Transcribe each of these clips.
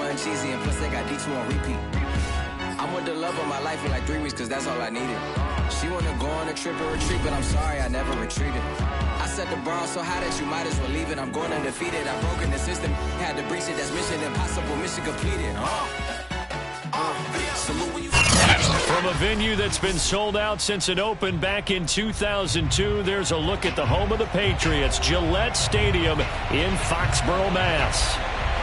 nothing cheesy, and plus they got D2 on repeat. I'm with the love of my life for like 3 weeks, cause that's all I needed. She wanna go on a trip or retreat, but I'm sorry, I never retreated. I set the bar so high that you might as well leave it. I'm going undefeated, I've broken the system. Had to breach it, that's mission impossible, mission completed. Salute when you... From a venue that's been sold out since it opened back in 2002, there's a look at the home of the Patriots, Gillette Stadium in Foxborough, Mass.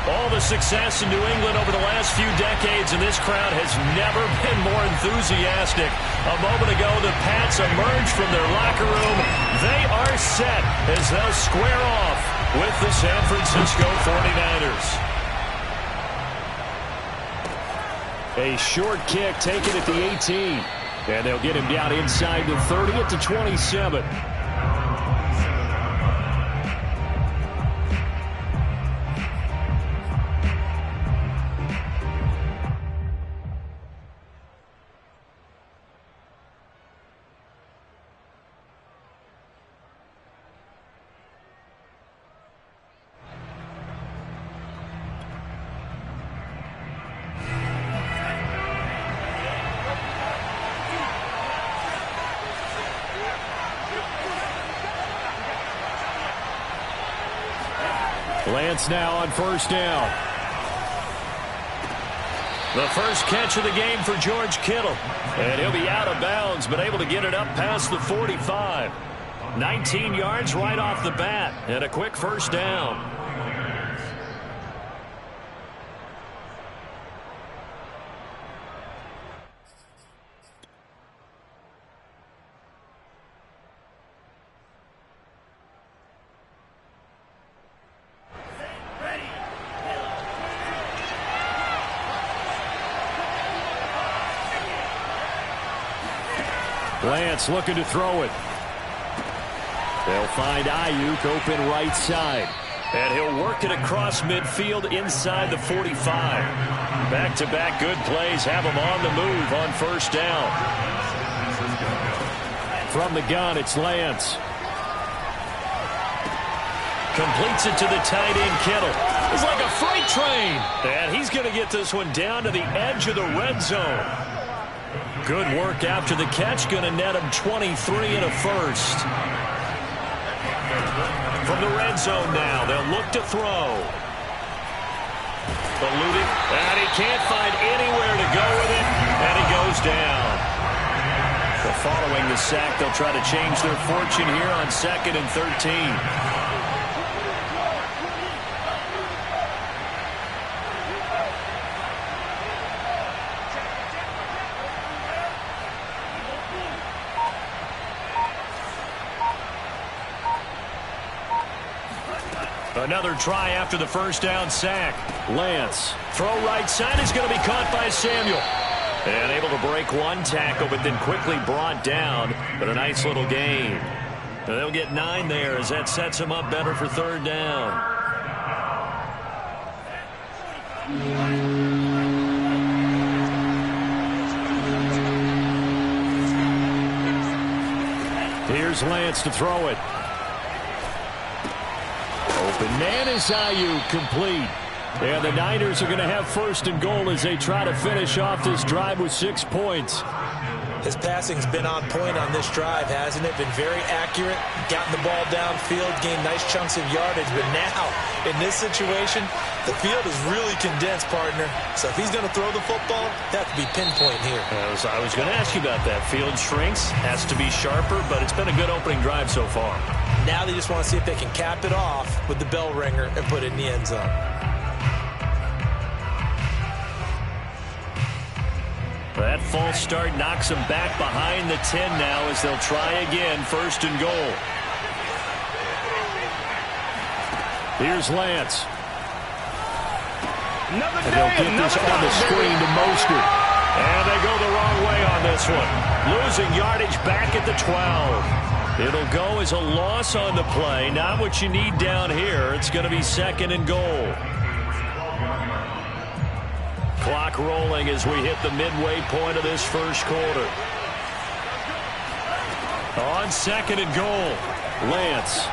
All the success in New England over the last few decades, and this crowd has never been more enthusiastic. A moment ago, the Pats emerged from their locker room. They are set as they'll square off with the San Francisco 49ers. A short kick taken at the 18. And they'll get him down inside the 30 at the 27. Lance now on first down. The first catch of the game for George Kittle. And he'll be out of bounds, but able to get it up past the 45. 19 yards right off the bat, and a quick first down. Lance looking to throw it. They'll find Ayuk open right side. And he'll work it across midfield inside the 45. Back-to-back good plays have him on the move on first down. From the gun, it's Lance. Completes it to the tight end, Kittle. He's like a freight train. And he's going to get this one down to the edge of the red zone. Good work after the catch. Going to net him 23 and a first. From the red zone now, they'll look to throw. Eluding, and he can't find anywhere to go with it, and he goes down. So following the sack, they'll try to change their fortune here on 2nd and 13. Another try after the first down sack. Lance. Throw right side is going to be caught by Samuel. And able to break one tackle, but then quickly brought down. But a nice little gain. And they'll get 9 there as that sets them up better for third down. Here's Lance to throw it. Open man is Ayuk, complete. And the Niners are going to have first and goal as they try to finish off this drive with 6 points. His passing's been on point on this drive, hasn't it? Been very accurate, gotten the ball downfield, gained nice chunks of yardage. But now, in this situation, the field is really condensed, partner. So if he's going to throw the football, that could be pinpoint here. I was going to ask you about that. Field shrinks, has to be sharper, but it's been a good opening drive so far. Now they just want to see if they can cap it off with the bell ringer and put it in the end zone. That false start knocks them back behind the 10 now as they'll try again, first and goal. Here's Lance. And they'll get this on the screen to Mostert. And they go the wrong way on this one. Losing yardage back at the 12. It'll go as a loss on the play. Not what you need down here. It's going to be 2nd and goal. Clock rolling as we hit the midway point of this first quarter. On 2nd and goal, Lance.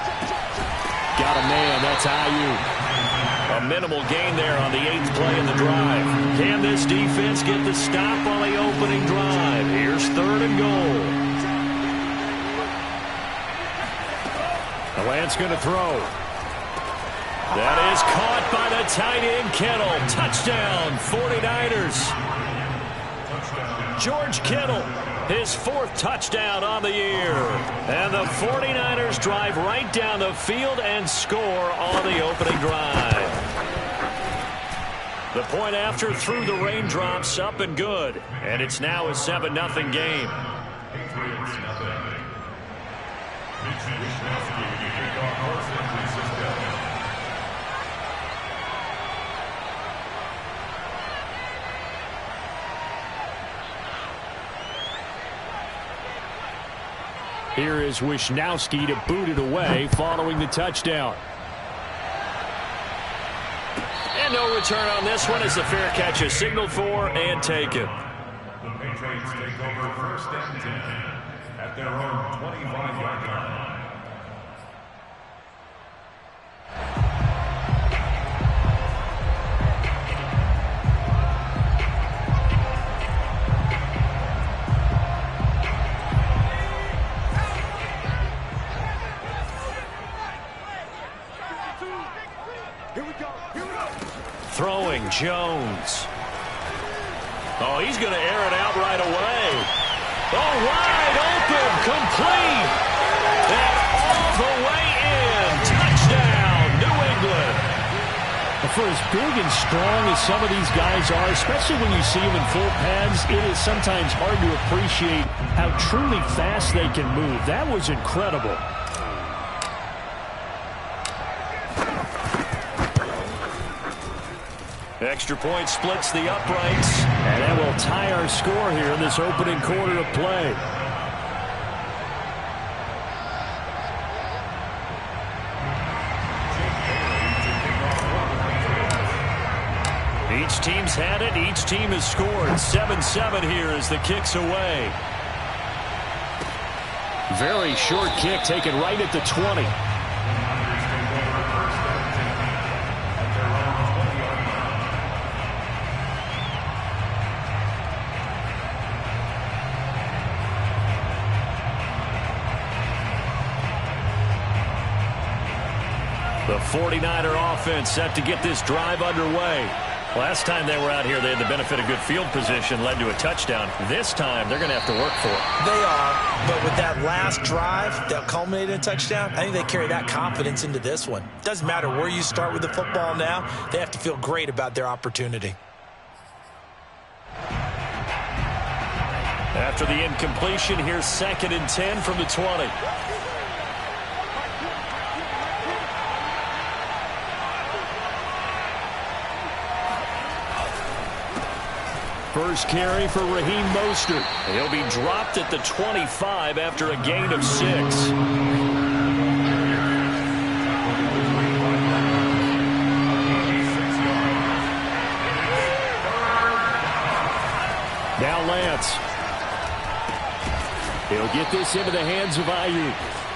Got a man, that's Ayuk. A minimal gain there on the 8th play of the drive. Can this defense get the stop on the opening drive? Here's 3rd and goal. Lance going to throw. That is caught by the tight end, Kittle. Touchdown, 49ers. George Kittle, his 4th touchdown on the year. And the 49ers drive right down the field and score on the opening drive. The point after through the raindrops, up and good. And it's now a 7-0 game. Here is Wisnowski to boot it away following the touchdown. And no return on this one as the fair catch is signaled for and taken. The Patriots take over 1st and 10 at their own 25-yard line. Throwing Jones. Oh, he's going to air it out right away. Oh, wide open, complete. And all the way in. Touchdown, New England. For as big and strong as some of these guys are, especially when you see them in full pads, it is sometimes hard to appreciate how truly fast they can move. That was incredible. Extra point splits the uprights, and that will tie our score here in this opening quarter of play. Each team's had it. Each team has scored. 7-7 here as the kick's away. Very short kick taken right at the 20. The 49er offense set to get this drive underway. Last time they were out here, they had the benefit of good field position, led to a touchdown. This time, they're going to have to work for it. They are, but with that last drive that culminated in a touchdown, I think they carry that confidence into this one. Doesn't matter where you start with the football now, they have to feel great about their opportunity. After the incompletion, here's 2nd and 10 from the 20. First carry for Raheem Mostert. He'll be dropped at the 25 after a gain of 6. Now Lance. He'll get this into the hands of Ayuk.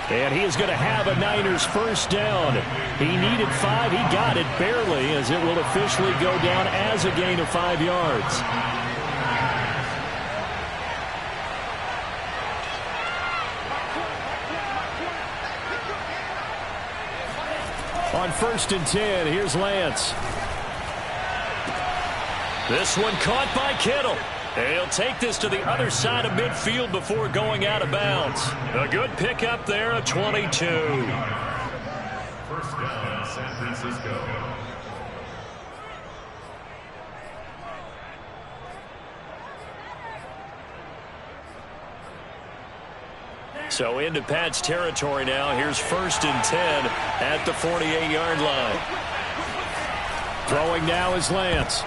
And he is going to have a Niners first down. He needed 5. He got it barely, as it will officially go down as a gain of 5 yards. On 1st and 10, here's Lance. This one caught by Kittle. He'll take this to the other side of midfield before going out of bounds. A good pickup there, a 22. First down, San Francisco. So into Pat's territory now. Here's 1st and 10 at the 48-yard line. Throwing now is Lance.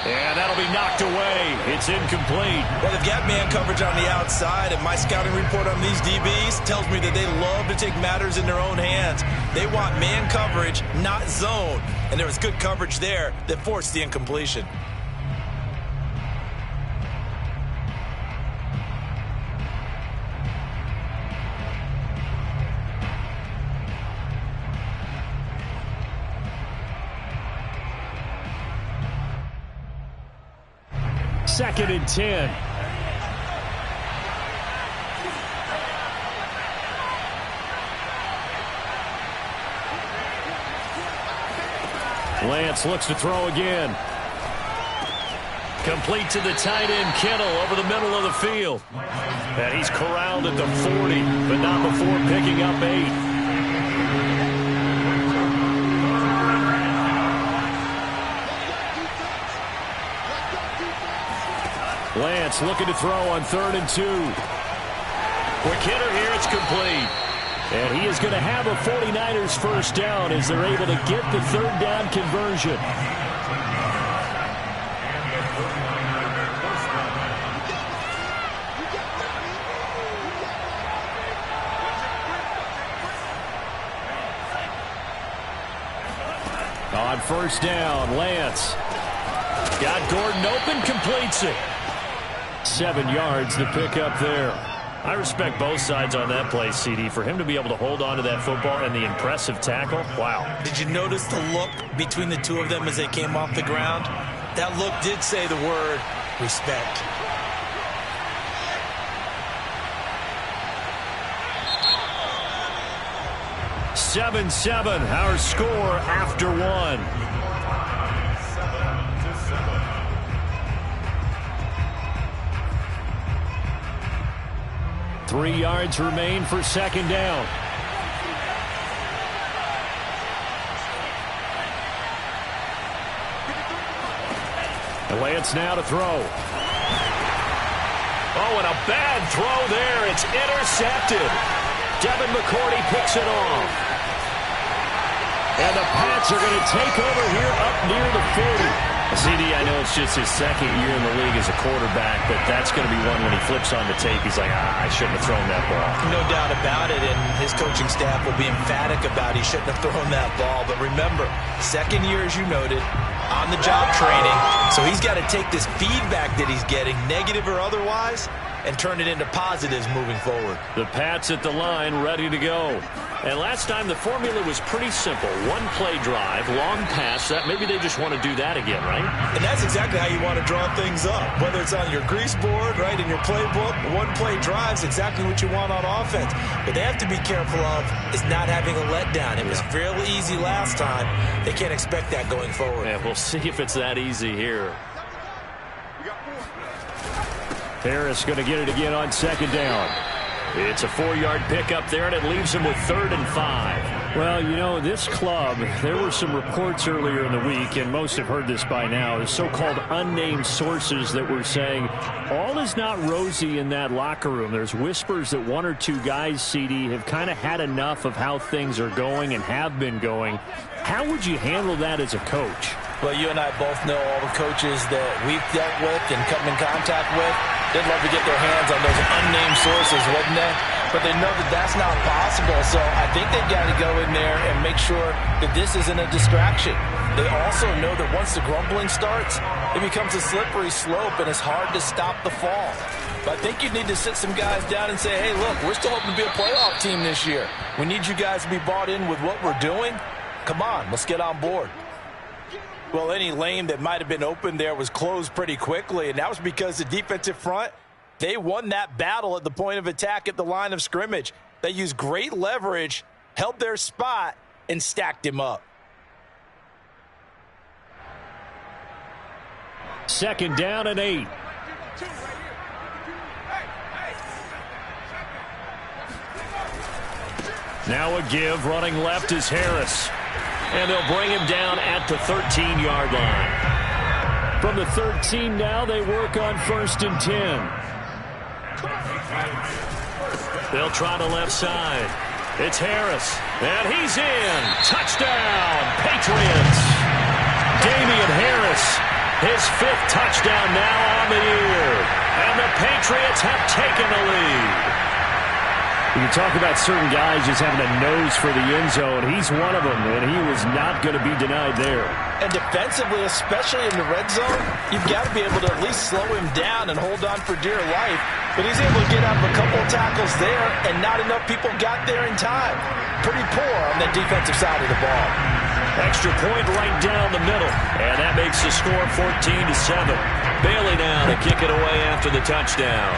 And that'll be knocked away. It's incomplete. Well, they've got man coverage on the outside, and my scouting report on these DBs tells me that they love to take matters in their own hands. They want man coverage, not zone. And there was good coverage there that forced the incompletion. 2nd and 10. Lance looks to throw again. Complete to the tight end, Kittle, over the middle of the field. And he's corralled at the 40, but not before picking up 8. Lance looking to throw on 3rd and 2. Quick hitter here, it's complete. And he is going to have a 49ers first down as they're able to get the 3rd down conversion. On 1st down, Lance got Gordon open, completes it. 7 yards to pick up there. I respect both sides on that play, CD. For him to be able to hold on to that football and the impressive tackle, wow. Did you notice the look between the two of them as they came off the ground? That look did say the word respect. "7-7", our score after 1. 3 yards remain for 2nd down. And Lance now to throw. Oh, and a bad throw there. It's intercepted. Devin McCourty picks it off. And the Pats are going to take over here up near the 40. CD, I know it's just his 2nd year in the league as a quarterback, but that's going to be one when he flips on the tape. He's like, I shouldn't have thrown that ball. No doubt about it, and his coaching staff will be emphatic about he shouldn't have thrown that ball. But remember, 2nd year, as you noted, on-the-job training. So he's got to take this feedback that he's getting, negative or otherwise, and turn it into positives moving forward. The Pats at the line, ready to go. And last time the formula was pretty simple. 1-play drive, long pass. That maybe they just want to do that again, right? And that's exactly how you want to draw things up. Whether it's on your grease board, right, in your playbook, 1-play drives exactly what you want on offense. But they have to be careful of is not having a letdown. It was fairly easy last time. They can't expect that going forward. Yeah, we'll see if it's that easy here. Harris going to get it again on 2nd down. It's a 4-yard pickup there, and it leaves him with 3rd and 5. Well, you know, this club, there were some reports earlier in the week, and most have heard this by now, the so-called unnamed sources that were saying all is not rosy in that locker room. There's whispers that 1 or 2 guys, CD, have kind of had enough of how things are going and have been going. How would you handle that as a coach? Well, you and I both know all the coaches that we've dealt with and come in contact with. They'd love to get their hands on those unnamed sources, wouldn't they? But they know that that's not possible. So I think they've got to go in there and make sure that this isn't a distraction. They also know that once the grumbling starts, it becomes a slippery slope and it's hard to stop the fall. But I think you need to sit some guys down and say, hey, look, we're still hoping to be a playoff team this year. We need you guys to be bought in with what we're doing. Come on, let's get on board. Well, any lane that might have been open there was closed pretty quickly, and that was because the defensive front, they won that battle at the point of attack at the line of scrimmage. They used great leverage, held their spot, and stacked him up. 2nd down and 8. Now a give, running left is Harris. And they'll bring him down at the 13-yard line. From the 13 now, they work on 1st and 10. They'll try the left side. It's Harris. And he's in. Touchdown, Patriots. Damian Harris, his 5th touchdown now on the year. And the Patriots have taken the lead. You can talk about certain guys just having a nose for the end zone. He's one of them, and he was not going to be denied there. And defensively, especially in the red zone, you've got to be able to at least slow him down and hold on for dear life. But he's able to get out of a couple of tackles there, and not enough people got there in time. Pretty poor on the defensive side of the ball. Extra point right down the middle. And that makes the score 14-7. Bailey now to kick it away after the touchdown.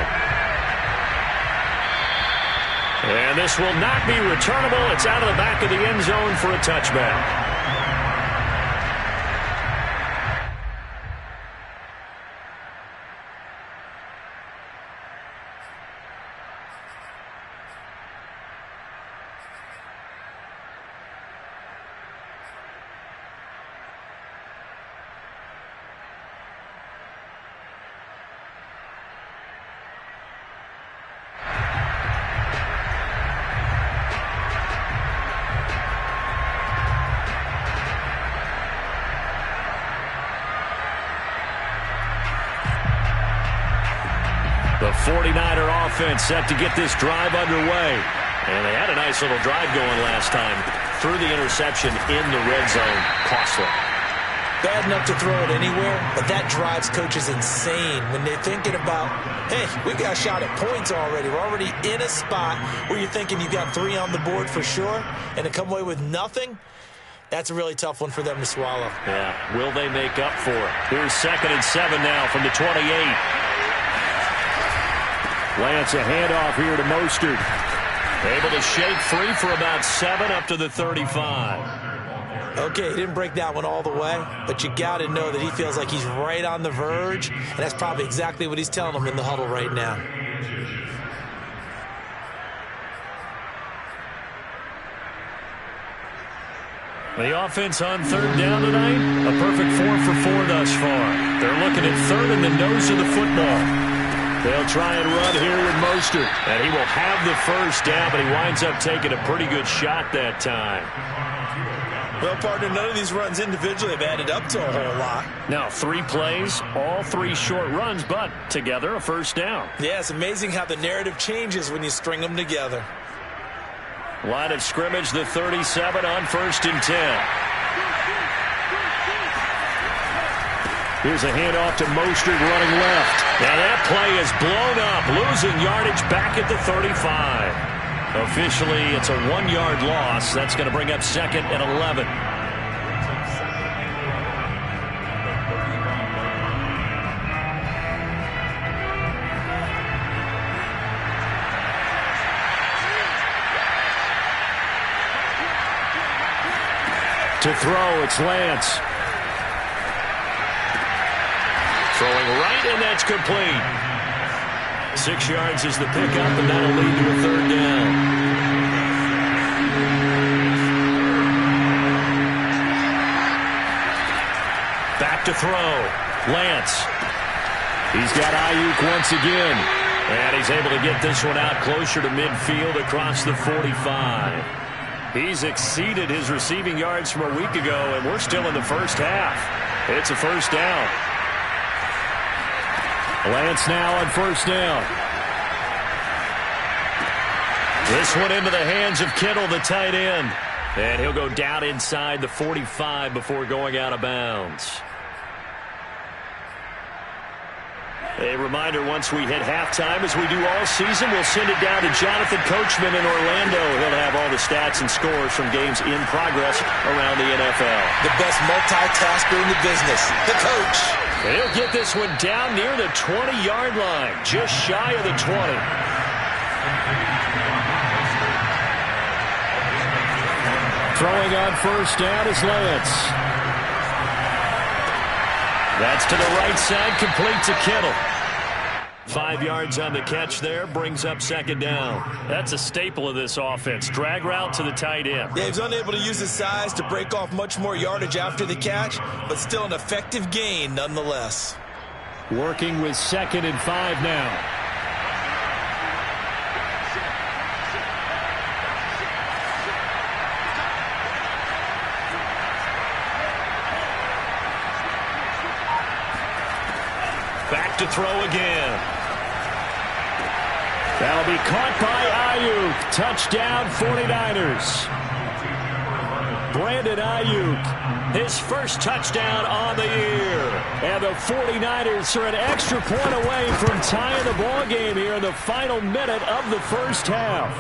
And this will not be returnable. It's out of the back of the end zone for a touchback. The 49er offense set to get this drive underway. And they had a nice little drive going last time. Threw the interception in the red zone. Costly. Bad enough to throw it anywhere, but that drives coaches insane when they're thinking about, hey, we got a shot at points already. We're already in a spot where you're thinking you got 3 on the board for sure, and to come away with nothing, that's a really tough one for them to swallow. Yeah, will they make up for it? Here's 2nd and 7 now from the 28. Lance, a handoff here to Mostert. Able to shake free for about 7 up to the 35. Okay, he didn't break that one all the way, but you got to know that he feels like he's right on the verge, and that's probably exactly what he's telling them in the huddle right now. The offense on 3rd down tonight, a perfect 4 for 4 thus far. They're looking at 3rd in the nose of the football. They'll try and run here with Mostert, and he will have the 1st down, but he winds up taking a pretty good shot that time. Well, partner, none of these runs individually have added up to a whole lot. Now, 3 plays, all 3 short runs, but together a 1st down. Yeah, it's amazing how the narrative changes when you string them together. Line of scrimmage, the 37 on 1st and 10. Here's a handoff to Mostert running left. Now that play is blown up, losing yardage back at the 35. Officially, it's a 1-yard loss. That's going to bring up 2nd and 11. To throw, it's Lance. Throwing right, and that's complete. 6 yards is the pickup, and that'll lead to a 3rd down. Back to throw. Lance. He's got Ayuk once again. And he's able to get this one out closer to midfield across the 45. He's exceeded his receiving yards from a week ago, and we're still in the 1st half. It's a 1st down. Lance now on 1st down. This one into the hands of Kittle, the tight end. And he'll go down inside the 45 before going out of bounds. A reminder, once we hit halftime, as we do all season, we'll send it down to Jonathan Coachman in Orlando. He'll have all the stats and scores from games in progress around the NFL. The best multitasker in the business, the coach. He'll get this one down near the 20-yard line, just shy of the 20. Throwing on 1st down is Lance. That's to the right side, complete to Kittle. 5 yards on the catch there, brings up 2nd down. That's a staple of this offense. Drag route to the tight end. Yeah, he's unable to use his size to break off much more yardage after the catch, but still an effective gain nonetheless. Working with 2nd and 5 now. Back to throw again. That'll be caught by Ayuk. Touchdown 49ers. Brandon Ayuk, his first touchdown on the year. And the 49ers are an extra point away from tying the ball game here in the final minute of the 1st half.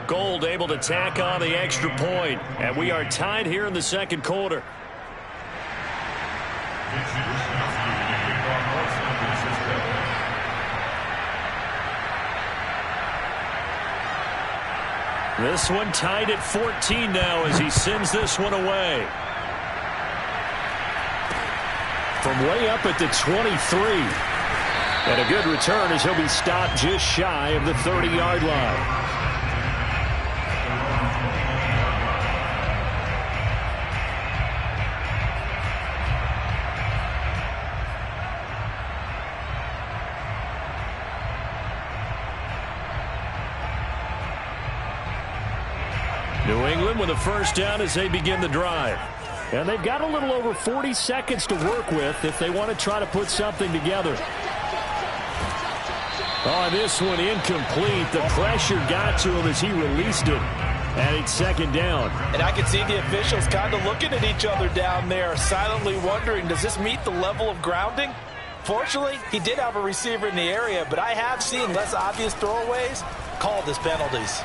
Gold able to tack on the extra point, and we are tied here in the second quarter. This one tied at 14 now as he sends this one away. From way up at the 23. And a good return as he'll be stopped just shy of the 30-yard line. New England with a first down as they begin the drive. And they've got a little over 40 seconds to work with if they want to try to put something together. Oh, this one incomplete. The pressure got to him as he released it. And it's second down. And I can see the officials kind of looking at each other down there, silently wondering, does this meet the level of grounding? Fortunately, he did have a receiver in the area, but I have seen less obvious throwaways called as penalties.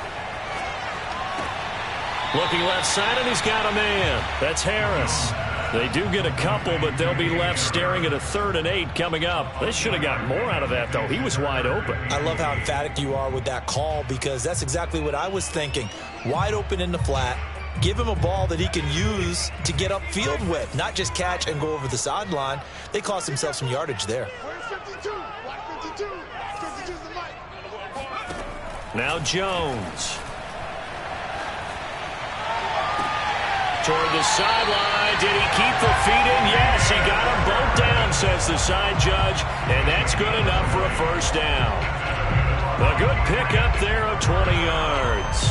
Looking left side, and he's got a man. That's Harris. They do get a couple, but they'll be left staring at a 3rd and 8 coming up. They should have gotten more out of that, though. He was wide open. I love how emphatic you are with that call because that's exactly what I was thinking. Wide open in the flat. Give him a ball that he can use to get upfield with, not just catch and go over the sideline. They cost themselves some yardage there. Now Jones. Toward the sideline. Did he keep the feet in? Yes, he got them both down, says the side judge. And that's good enough for a first down. A good pickup there of 20 yards.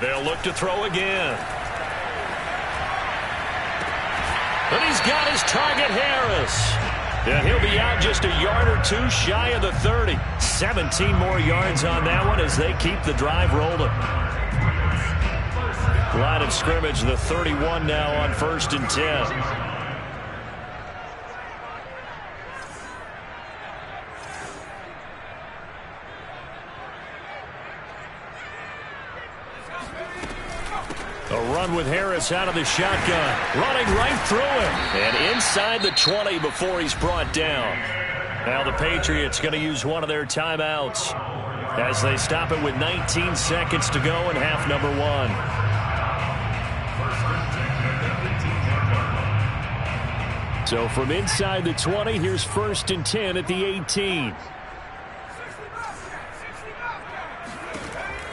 They'll look to throw again. But he's got his target, Harris. And he'll be out just a yard or two shy of the 30. 17 more yards on that one as they keep the drive rolling. Line of scrimmage, the 31 now on 1st and 10. A run with Harris out of the shotgun. Running right through him. And inside the 20 before he's brought down. Now the Patriots going to use one of their timeouts as they stop it with 19 seconds to go in half number 1. So from inside the 20, here's 1st and 10 at the 18.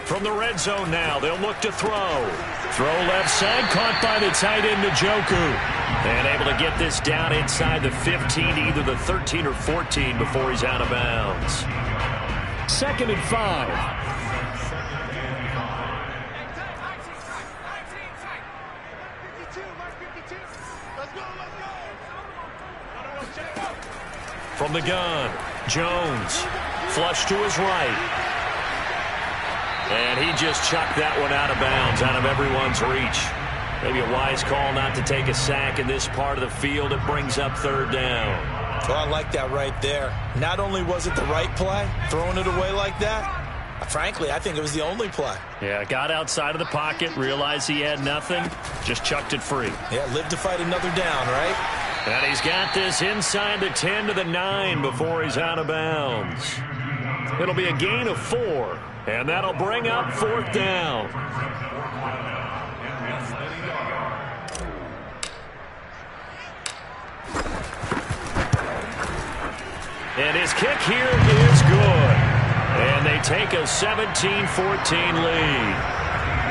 From the red zone now, they'll look to throw. Throw left side, caught by the tight end, Njoku. And able to get this down inside the 15, either the 13 or 14 before he's out of bounds. 2nd and 5. From the gun, Jones. Flush to his right. And he just chucked that one out of bounds, out of everyone's reach. Maybe a wise call not to take a sack in this part of the field. It brings up 3rd down. Well, I like that right there. Not only was it the right play, throwing it away like that, frankly, I think it was the only play. Yeah, got outside of the pocket, realized he had nothing, just chucked it free. Yeah, lived to fight another down, right? And he's got this inside the 10 to the 9 before he's out of bounds. It'll be a gain of 4. And that'll bring up 4th down. And his kick here is good. And they take a 17-14 lead.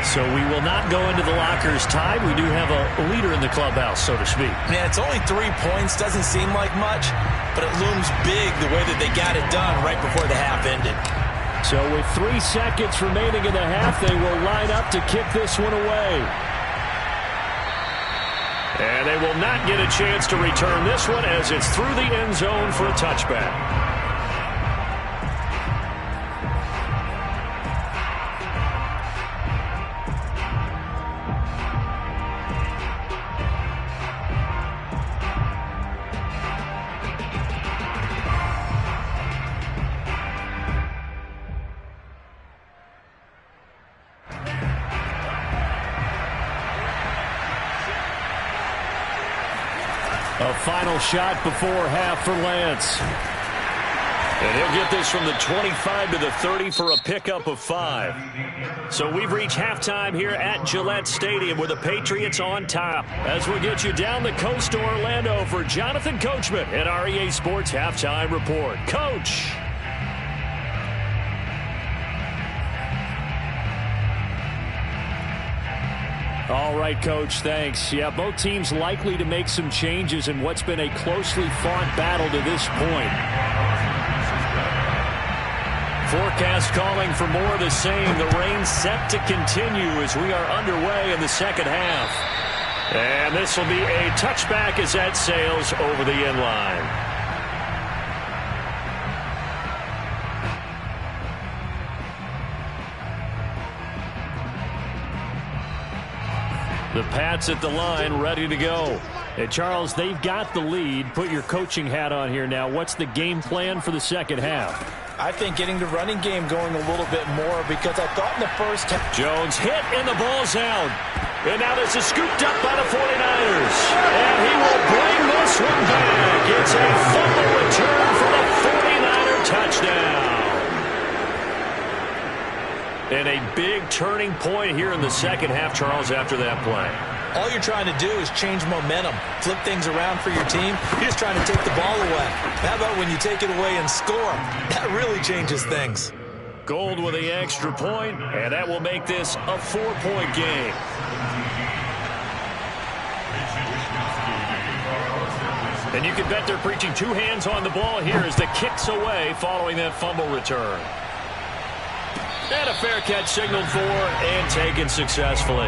So we will not go into the lockers tied. We do have a leader in the clubhouse, so to speak. Man, it's only 3 points. Doesn't seem like much, but it looms big the way that they got it done right before the half ended. So with 3 seconds remaining in the half, they will line up to kick this one away. And they will not get a chance to return this one as it's through the end zone for a touchback. A final shot before half for Lance. And he'll get this from the 25 to the 30 for a pickup of 5. So we've reached halftime here at Gillette Stadium with the Patriots on top. As we'll get you down the coast to Orlando for Jonathan Coachman at our EA Sports Halftime Report. Coach. All right, Coach, thanks. Yeah, both teams likely to make some changes in what's been a closely fought battle to this point. Forecast calling for more of the same. The rain set to continue as we are underway in the second half. And this will be a touchback as that sails over the end line. The Pats at the line, ready to go. Hey, Charles, they've got the lead. Put your coaching hat on here now. What's the game plan for the second half? I think getting the running game going a little bit more because I thought in the first half. Jones hit and the ball's out. And now this is scooped up by the 49ers. And he will bring this one back. It's a fumble return for the 49er touchdown. And a big turning point here in the second half, Charles, after that play. All you're trying to do is change momentum, flip things around for your team. You're just trying to take the ball away. How about when you take it away and score? That really changes things. Gold with the extra point, and that will make this a 4-point game. And you can bet they're preaching two hands on the ball here as the kick's away following that fumble return. And a fair catch signaled for and taken successfully.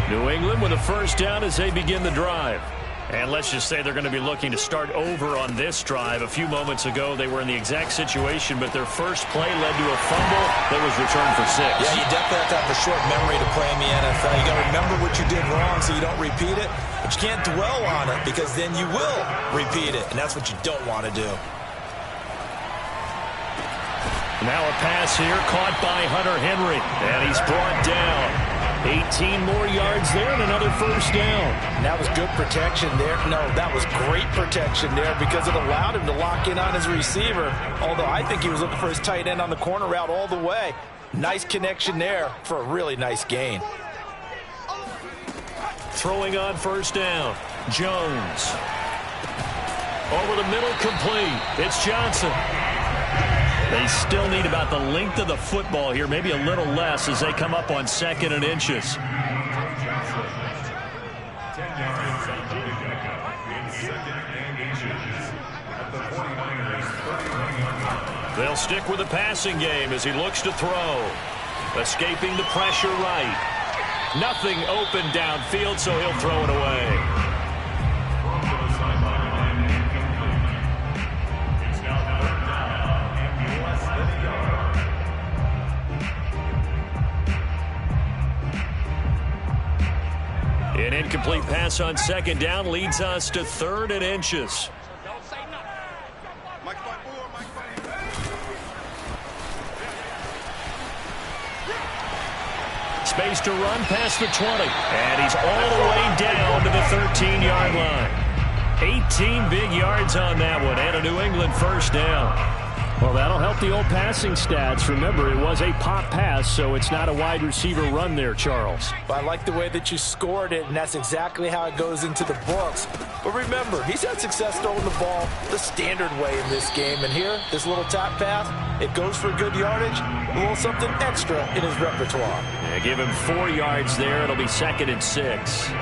New England with a first down as they begin the drive. And let's just say they're going to be looking to start over on this drive. A few moments ago, they were in the exact situation, but their first play led to a fumble that was returned for 6. Yeah, you definitely have to have a short memory to play in the NFL. You got to remember what you did wrong so you don't repeat it, but you can't dwell on it because then you will repeat it, and that's what you don't want to do. Now a pass here caught by Hunter Henry, and he's brought down. 18 more yards there and another first down. That was good protection there. No, that was great protection there because it allowed him to lock in on his receiver, although I think he was looking for his tight end on the corner route all the way. Nice connection there for a really nice gain. Throwing on first down, Jones. Over the middle, complete. It's Johnson. They still need about the length of the football here, maybe a little less as they come up on 2nd and inches. They'll stick with the passing game as he looks to throw. Escaping the pressure right. Nothing open downfield, so he'll throw it away. An incomplete pass on 2nd down leads us to 3rd and inches. Space to run past the 20. And he's all the way down to the 13-yard line. 18 big yards on that one and a New England first down. Well, that'll help the old passing stats. Remember, it was a pop pass, so it's not a wide receiver run there, Charles. But I like the way that you scored it, and that's exactly how it goes into the books. But remember, he's had success throwing the ball the standard way in this game. And here, this little tap pass, it goes for good yardage, a little something extra in his repertoire. Yeah, give him 4 yards there. It'll be 2nd and 6.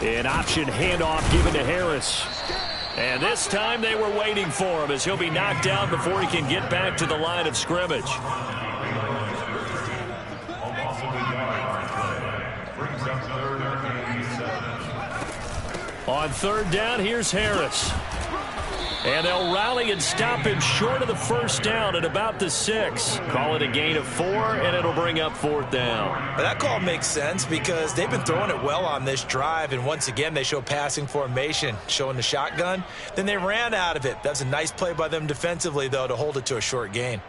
An option handoff given to Harris. And this time they were waiting for him as he'll be knocked down before he can get back to the line of scrimmage. On 3rd down, here's Harris. And they'll rally and stop him short of the first down at about the 6. Call it a gain of 4, and it'll bring up 4th down. Well, that call makes sense because they've been throwing it well on this drive, and once again they show passing formation, showing the shotgun. Then they ran out of it. That's a nice play by them defensively, though, to hold it to a short gain.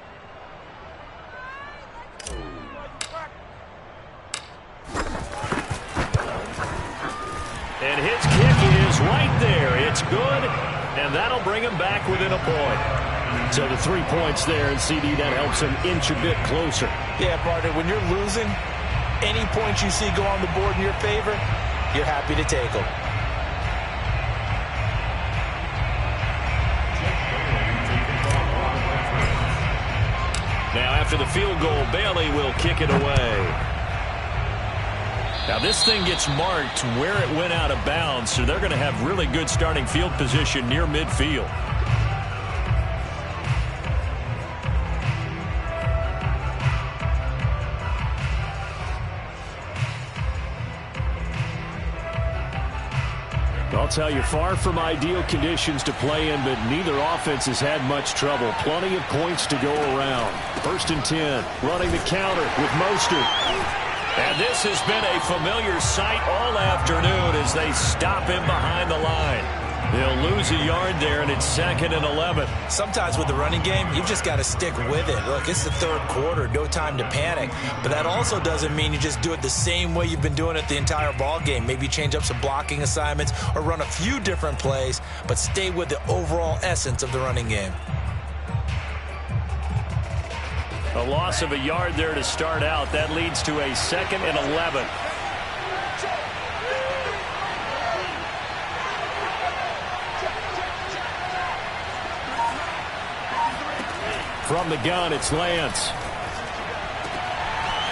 And his kick is right there. It's good, and that'll bring him back within a point. So the 3 points there, and CD, that helps him inch a bit closer. Yeah, partner, when you're losing, any points you see go on the board in your favor, you're happy to take them. Now after the field goal, Bailey will kick it away. Now this thing gets marked where it went out of bounds, so they're going to have really good starting field position near midfield. I'll tell you, far from ideal conditions to play in, but neither offense has had much trouble. Plenty of points to go around. 1st and 10, running the counter with Mostert. And this has been a familiar sight all afternoon as they stop him behind the line. They'll lose a yard there, and it's 2nd and 11. Sometimes with the running game, you've just got to stick with it. Look, it's the 3rd quarter, no time to panic. But that also doesn't mean you just do it the same way you've been doing it the entire ball game. Maybe change up some blocking assignments or run a few different plays, but stay with the overall essence of the running game. A loss of a yard there to start out. That leads to a 2nd and 11. From the gun, it's Lance.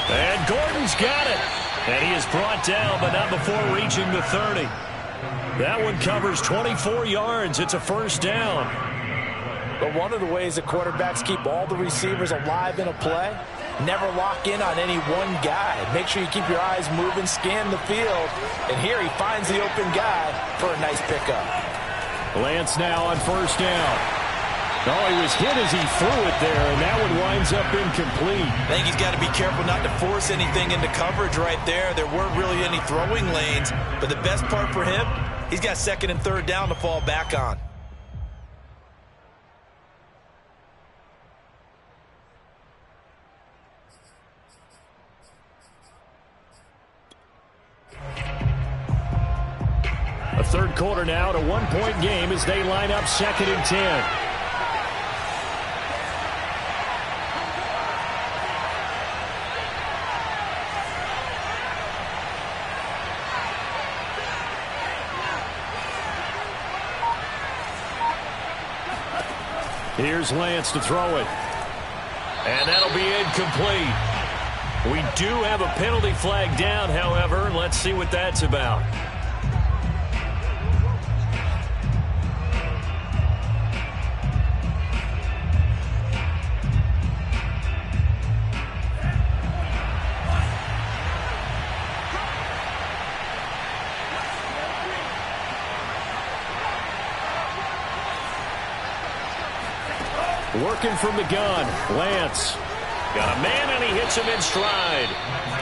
And Gordon's got it. And he is brought down, but not before reaching the 30. That one covers 24 yards. It's a 1st down. But one of the ways that quarterbacks keep all the receivers alive in a play, never lock in on any one guy. Make sure you keep your eyes moving, scan the field. And here he finds the open guy for a nice pickup. Lance now on 1st down. Oh, he was hit as he threw it there, and that one winds up incomplete. I think he's got to be careful not to force anything into coverage right there. There weren't really any throwing lanes, but the best part for him, he's got 2nd and 3rd down to fall back on. A 3rd quarter now, at a 1-point game as they line up 2nd and 10. Here's Lance to throw it. And that'll be incomplete. We do have a penalty flag down, however. Let's see what that's about. Working from the gun, Lance. Got a man, and he hits him in stride.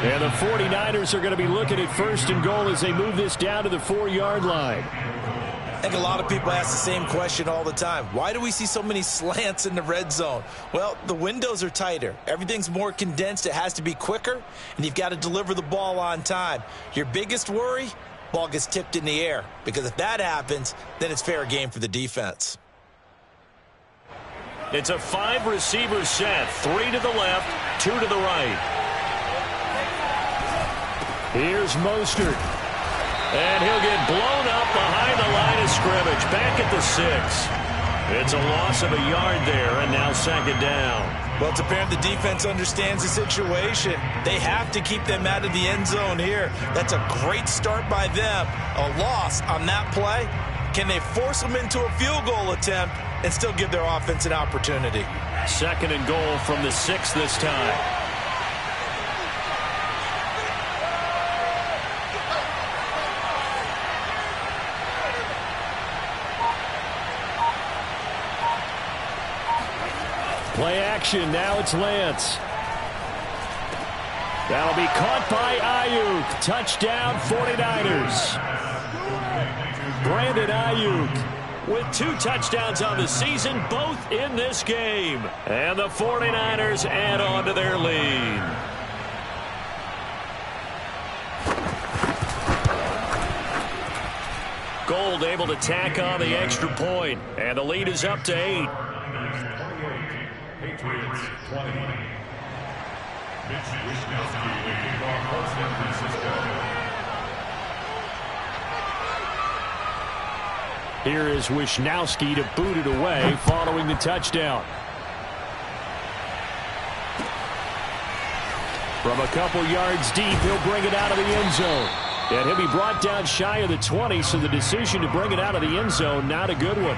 And the 49ers are going to be looking at 1st and goal as they move this down to the 4-yard line. I think a lot of people ask the same question all the time. Why do we see so many slants in the red zone? Well, the windows are tighter. Everything's more condensed. It has to be quicker, and you've got to deliver the ball on time. Your biggest worry, ball gets tipped in the air. Because if that happens, then it's fair game for the defense. It's a 5-receiver set. 3 to the left, 2 to the right. Here's Mostert. And he'll get blown up behind the line of scrimmage. Back at the 6. It's a loss of a yard there, and now 2nd down. Well, it's apparent the defense understands the situation. They have to keep them out of the end zone here. That's a great start by them. A loss on that play. Can they force them into a field goal attempt and still give their offense an opportunity? 2nd and goal from the 6 this time. Play action. Now it's Lance. That'll be caught by Ayuk. Touchdown 49ers. Brandon Ayuk with 2 touchdowns on the season, both in this game. And the 49ers add on to their lead. Gold able to tack on the extra point, and the lead is up to 8. Patriots 20. Mitch Wisnowski will kick off for San Francisco. Here is Wisnowski to boot it away following the touchdown. From a couple yards deep, he'll bring it out of the end zone. And he'll be brought down shy of the 20, so the decision to bring it out of the end zone, not a good one.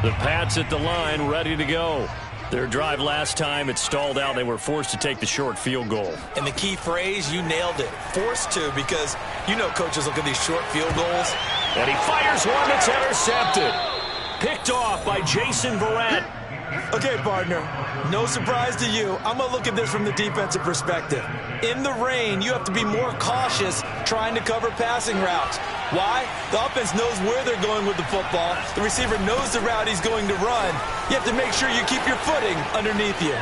The Pats at the line, ready to go. Their drive last time, it stalled out. They were forced to take the short field goal. And the key phrase, you nailed it. Forced to, because you know coaches look at these short field goals. And he fires one that's intercepted. Picked off by Jason Verrett. Okay, partner, no surprise to you. I'm going to look at this from the defensive perspective. In the rain, you have to be more cautious trying to cover passing routes. Why? The offense knows where they're going with the football. The receiver knows the route he's going to run. You have to make sure you keep your footing underneath you.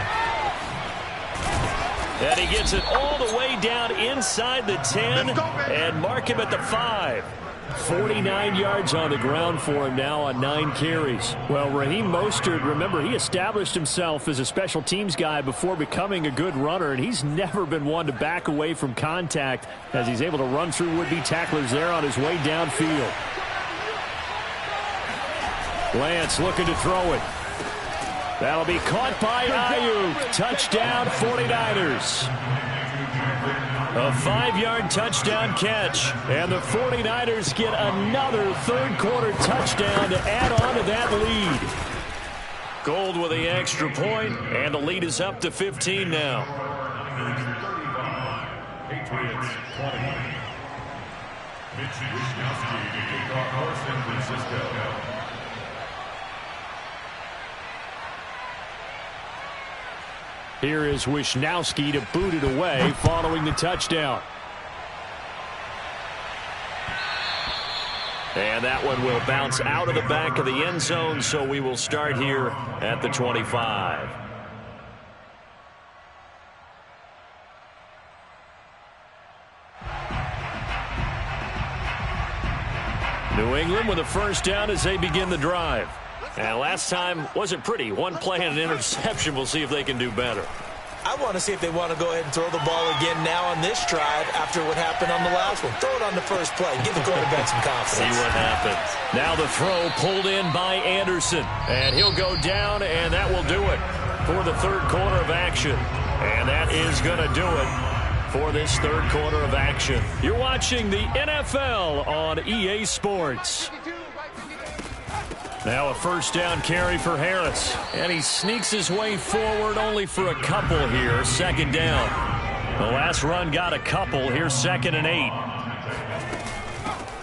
And he gets it all the way down inside the 10 and mark him at the 5. 49 yards on the ground for him now on 9 carries. Well, Raheem Mostert, remember, he established himself as a special teams guy before becoming a good runner, and he's never been one to back away from contact as he's able to run through would-be tacklers there on his way downfield. Lance looking to throw it. That'll be caught by Ayuk. Touchdown 49ers. A 5-yard touchdown catch. And the 49ers get another third-quarter touchdown to add on to that lead. Gold with the extra point, and the lead is up to 15 now. Patriots 20. Mitch Wisnowski to kick off for San Francisco. Here is Wisnowski to boot it away following the touchdown. And that one will bounce out of the back of the end zone, so we will start here at the 25. New England with a first down as they begin the drive. And last time wasn't pretty. One play and an interception. We'll see if they can do better. I want to see if they want to go ahead and throw the ball again now on this drive after what happened on the last one. Throw it on the first play. Give the quarterback some confidence. See what happens. Now the throw pulled in by Anderson. And he'll go down, and that will do it for the third quarter of action. And that is going to do it for this third quarter of action. You're watching the NFL on EA Sports. Now a first down carry for Harris. And he sneaks his way forward only for a couple here. Second down. The last run got a couple. Here's 2nd and 8.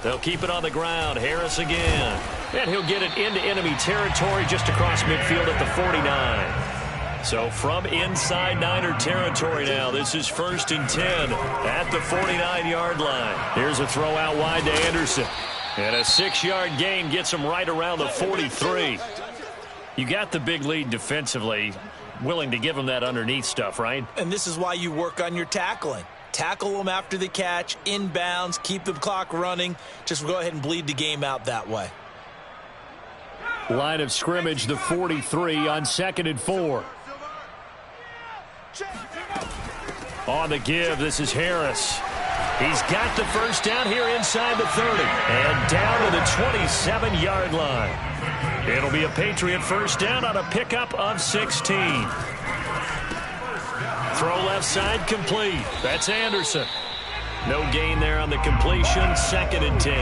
They'll keep it on the ground. Harris again. And he'll get it into enemy territory just across midfield at the 49. So from inside Niner territory now, this is 1st and 10 at the 49-yard line. Here's a throw out wide to Anderson. And a 6-yard gain gets him right around the 43. You got the big lead defensively, willing to give him that underneath stuff, right? And this is why you work on your tackling. Tackle them after the catch, inbounds, keep the clock running. Just go ahead and bleed the game out that way. Line of scrimmage, the 43 on 2nd and 4. On the give, this is Harris. He's got the first down here inside the 30. And down to the 27-yard line. It'll be a Patriot first down on a pickup of 16. Throw left side complete. That's Anderson. No gain there on the completion. 2nd and 10.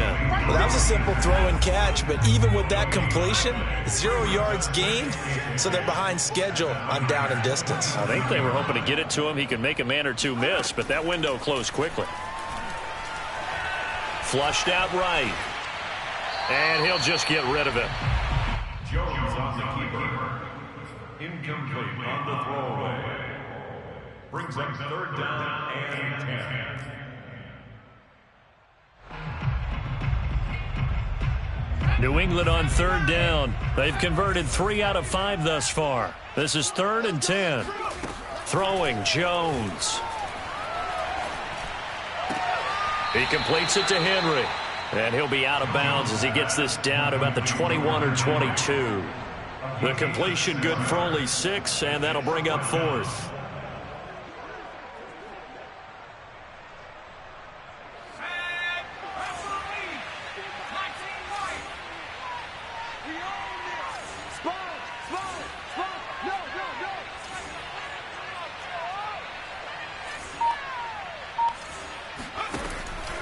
Well, that was a simple throw and catch, but even with that completion, 0 yards gained, so they're behind schedule on down and distance. I think they were hoping to get it to him. He could make a man or two miss, but that window closed quickly. Flushed out right. And he'll just get rid of it. Jones on the keeper. Incomplete on the throwaway. Brings up 3rd down and 10. New England on 3rd down. They've converted 3 out of 5 thus far. This is 3rd and 10. Throwing Jones. He completes it to Henry. And he'll be out of bounds as he gets this down to about the 21 or 22. The completion good for only 6, and that'll bring up 4th.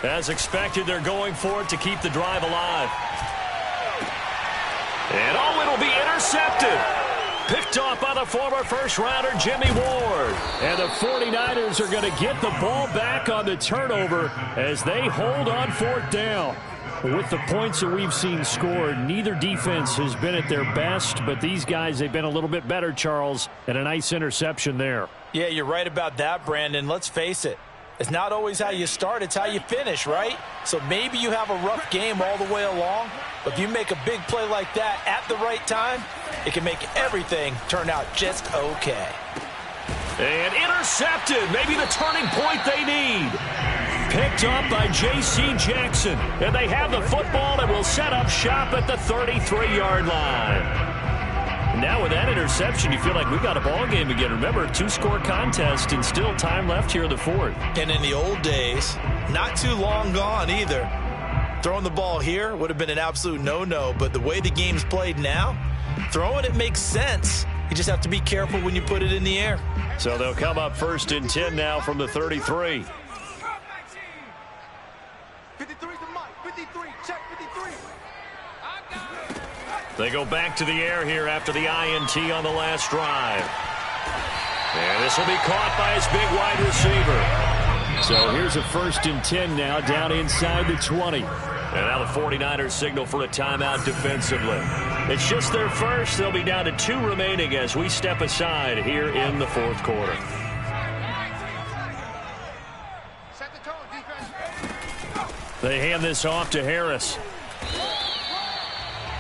As expected, they're going for it to keep the drive alive. And it'll be intercepted. Picked off by the former first-rounder Jimmy Ward. And the 49ers are going to get the ball back on the turnover as they hold on 4th down. With the points that we've seen scored, neither defense has been at their best, but these guys, they've been a little bit better, Charles, and a nice interception there. Yeah, you're right about that, Brandon. Let's face it. It's not always how you start, it's how you finish, right? So maybe you have a rough game all the way along, but if you make a big play like that at the right time, it can make everything turn out just okay. And intercepted, maybe the turning point they need. Picked up by J.C. Jackson, and they have the football and will set up shop at the 33-yard line. Now with that interception, you feel like we've got a ball game again. Remember, 2-score contest and still time left here in the 4th. And in the old days, not too long gone either. Throwing the ball here would have been an absolute no-no, but the way the game's played now, throwing it makes sense. You just have to be careful when you put it in the air. So they'll come up 1st and 10 now from the 33. 53's the mic. 53. Check 53. They go back to the air here after the INT on the last drive. And this will be caught by his big wide receiver. So here's a 1st and 10 now down inside the 20. And now the 49ers signal for a timeout defensively. It's just their first. They'll be down to 2 remaining as we step aside here in the 4th quarter. Set the tone, defense. They hand this off to Harris.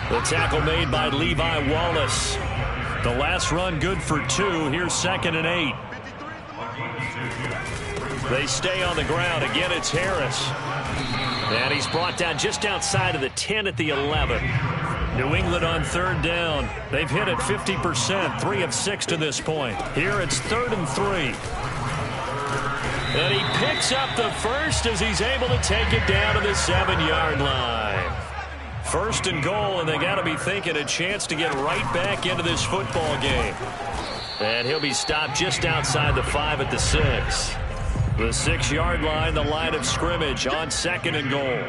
The tackle made by Levi Wallace. The last run good for 2. Here's 2nd and 8. They stay on the ground. Again, it's Harris. And he's brought down just outside of the 10 at the 11. New England on 3rd down. They've hit it 50%, 3 of 6 to this point. Here it's 3rd and 3. And he picks up the first as he's able to take it down to the 7-yard line. 1st and goal, and they got to be thinking a chance to get right back into this football game. And he'll be stopped just outside the 5 at the 6. The 6-yard line, the line of scrimmage on 2nd and goal.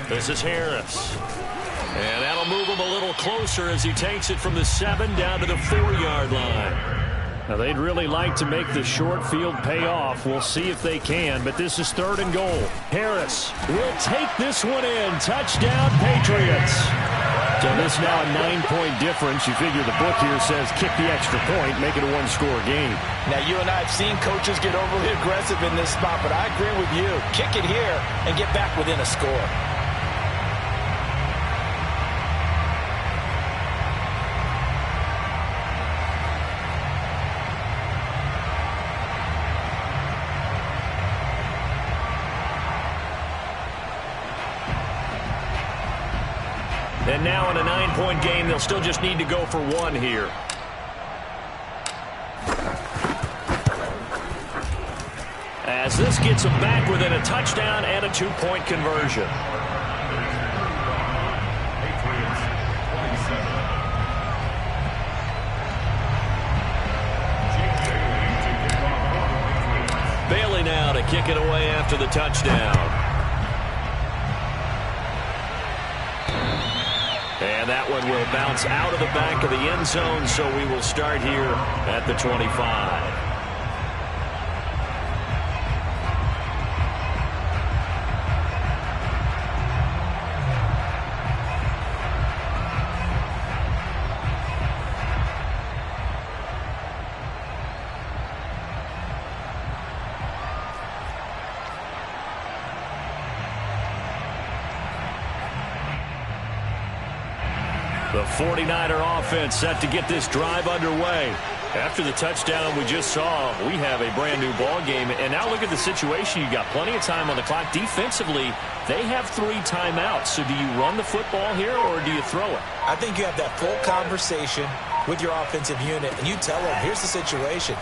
This is Harris. And that'll move him a little closer as he takes it from the 7 down to the 4-yard line. Now, they'd really like to make the short field pay off. We'll see if they can, but this is 3rd and goal. Harris will take this one in. Touchdown, Patriots. So this now a 9-point difference. You figure the book here says kick the extra point, make it a 1-score game. Now, you and I have seen coaches get overly aggressive in this spot, but I agree with you. Kick it here and get back within a score. And now in a 9-point game, they'll still just need to go for 1 here. As this gets them back within a touchdown and a 2-point conversion. Bailey now to kick it away after the touchdown. And that one will bounce out of the back of the end zone, so we will start here at the 25. The 49er offense set to get this drive underway. After the touchdown we just saw, we have a brand new ball game. And now look at the situation. You got plenty of time on the clock. Defensively, they have 3 timeouts. So do you run the football here or do you throw it? I think you have that full conversation with your offensive unit, and you tell them, here's the situation.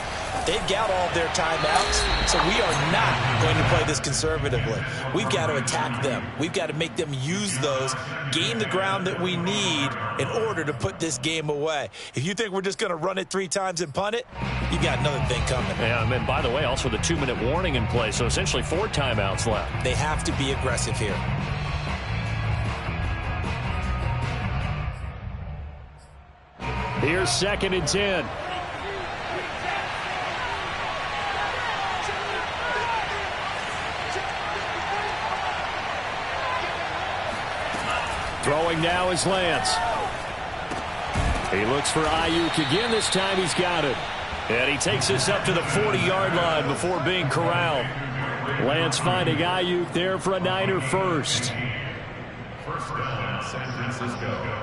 They've got all their timeouts, so we are not going to play this conservatively. We've got to attack them. We've got to make them use those, gain the ground that we need in order to put this game away. If you think we're just going to run it 3 times and punt it, you got another thing coming. Yeah, and by the way, also the 2-minute warning in play, so essentially 4 timeouts left. They have to be aggressive here. Here's 2nd and 10. Throwing now is Lance. He looks for Ayuk again. This time he's got it. And he takes this up to the 40-yard line before being corralled. Lance finding Ayuk there for a Niner first. First down, San Francisco.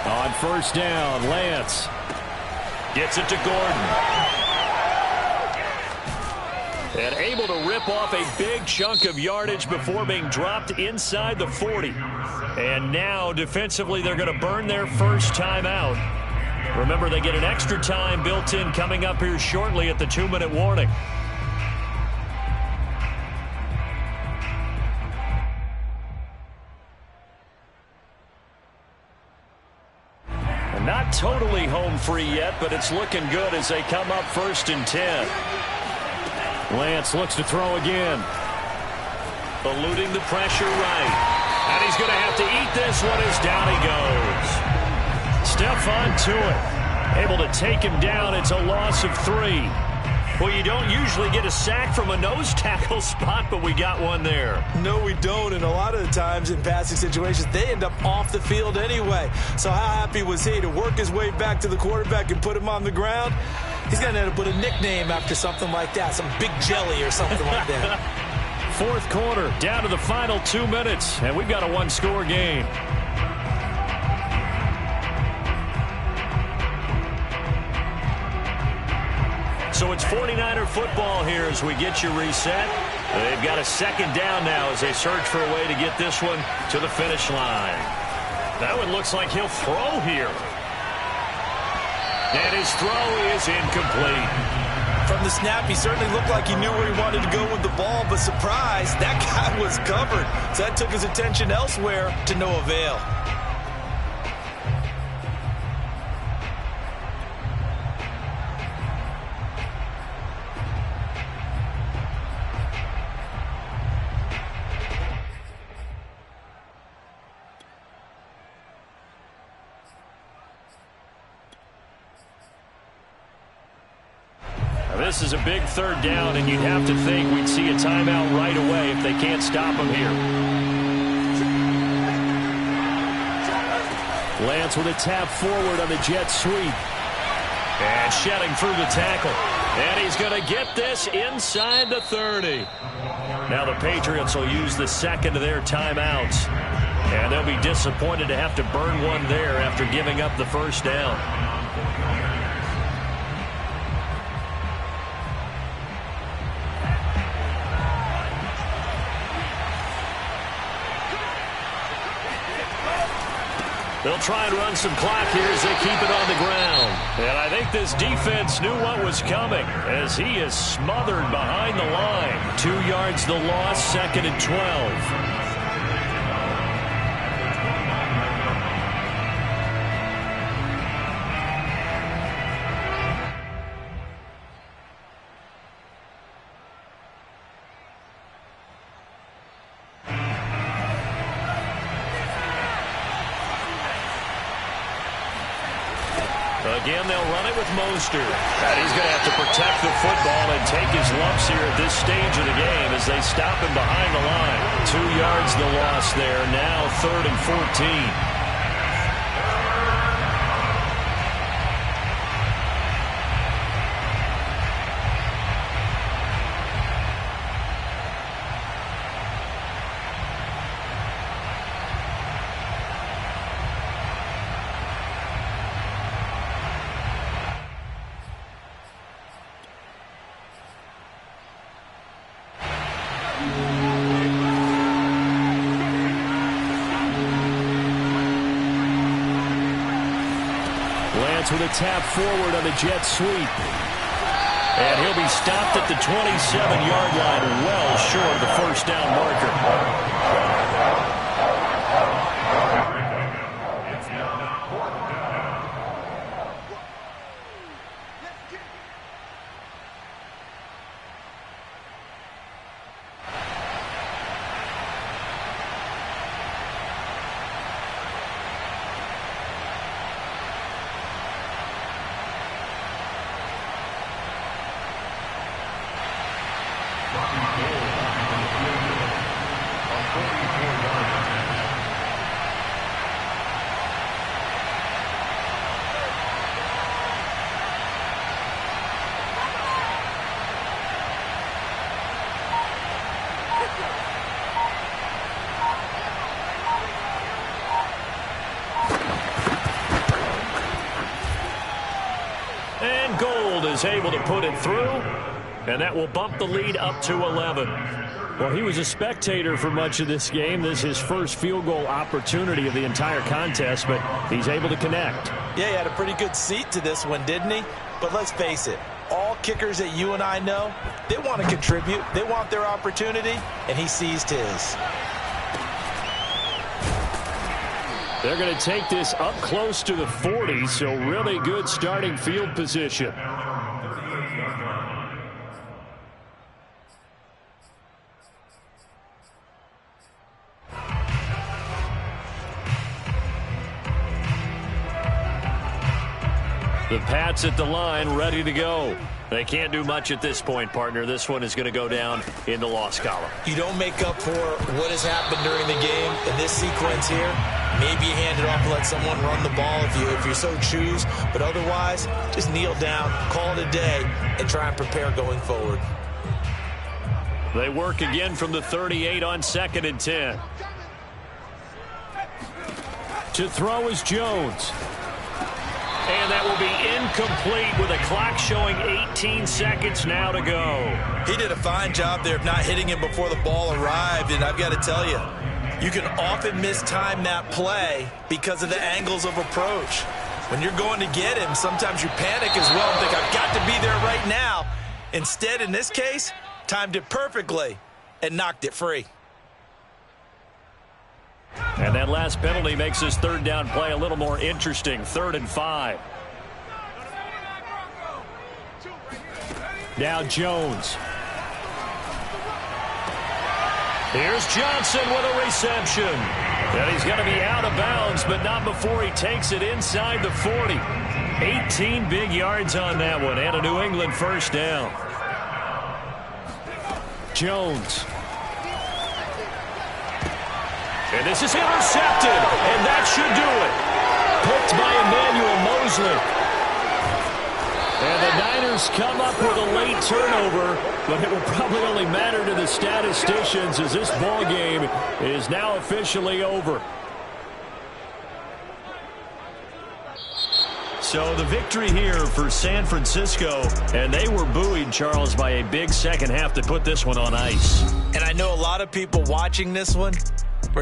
On first down, Lance gets it to Gordon. And able to rip off a big chunk of yardage before being dropped inside the 40. And now, defensively, they're going to burn their first time out. Remember, they get an extra time built in coming up here shortly at the 2-minute warning. Not totally home free yet, but it's looking good as they come up 1st and 10. Lance looks to throw again. Eluding the pressure right. And he's going to have to eat this one as down he goes. Stephon Tuitt able to take him down. It's a loss of 3. Well, you don't usually get a sack from a nose tackle spot, but we got one there. No, we don't, and a lot of the times in passing situations, they end up off the field anyway. So how happy was he to work his way back to the quarterback and put him on the ground? He's going to end up with a nickname after something like that, some big jelly or something like that. 4th quarter, down to the final 2 minutes, and we've got a 1-score game. So it's 49er football here as we get you reset. They've got a 2nd down now as they search for a way to get this one to the finish line. That one looks like he'll throw here. And his throw is incomplete. From the snap, he certainly looked like he knew where he wanted to go with the ball, but surprise, that guy was covered. So that took his attention elsewhere to no avail. This is a big 3rd down, and you'd have to think we'd see a timeout right away if they can't stop him here. Lance with a tap forward on the jet sweep. And shedding through the tackle. And he's going to get this inside the 30. Now the Patriots will use the 2nd of their timeouts. And they'll be disappointed to have to burn one there after giving up the 1st down. They'll try and run some clock here as they keep it on the ground. And I think this defense knew what was coming as he is smothered behind the line. 2 yards the loss, 2nd and 12. Again, they'll run it with Mostert. And he's going to have to protect the football and take his lumps here at this stage of the game as they stop him behind the line. 2 yards the loss there. Now 3rd and 14. With a tap forward on the jet sweep. And he'll be stopped at the 27-yard line, well short of the first down marker. And Gold is able to put it through, and that will bump the lead up to 11. Well, he was a spectator for much of this game. This is his first field goal opportunity of the entire contest, but he's able to connect. Yeah, he had a pretty good seat to this one, didn't he? But let's face it, all kickers that you and I know, they want to contribute. They want their opportunity, and he seized his. They're going to take this up close to the 40, so really good starting field position. The Pats at the line, ready to go. They can't do much at this point, partner. This one is going to go down in the loss column. You don't make up for what has happened during the game in this sequence here. Maybe you hand it off and let someone run the ball if you so choose. But otherwise, just kneel down, call it a day, and try and prepare going forward. They work again from the 38 on 2nd and 10. To throw is Jones. And that will be incomplete with a clock showing 18 seconds now to go. He did a fine job there of not hitting him before the ball arrived, and I've got to tell you, you can often mistime that play because of the angles of approach. When you're going to get him, sometimes you panic as well and think, I've got to be there right now. Instead, in this case, timed it perfectly and knocked it free. And that last penalty makes his 3rd down play a little more interesting. 3rd and 5. Now Jones. Here's Johnson with a reception. And he's going to be out of bounds, but not before he takes it inside the 40. 18 big yards on that one, and a New England first down. Jones. And this is intercepted, and that should do it. Picked by Emmanuel Mosley. And the Niners come up with a late turnover, but it will probably only matter to the statisticians as this ball game is now officially over. So the victory here for San Francisco, and they were buoyed, Charles, by a big second half to put this one on ice. And I know a lot of people watching this one,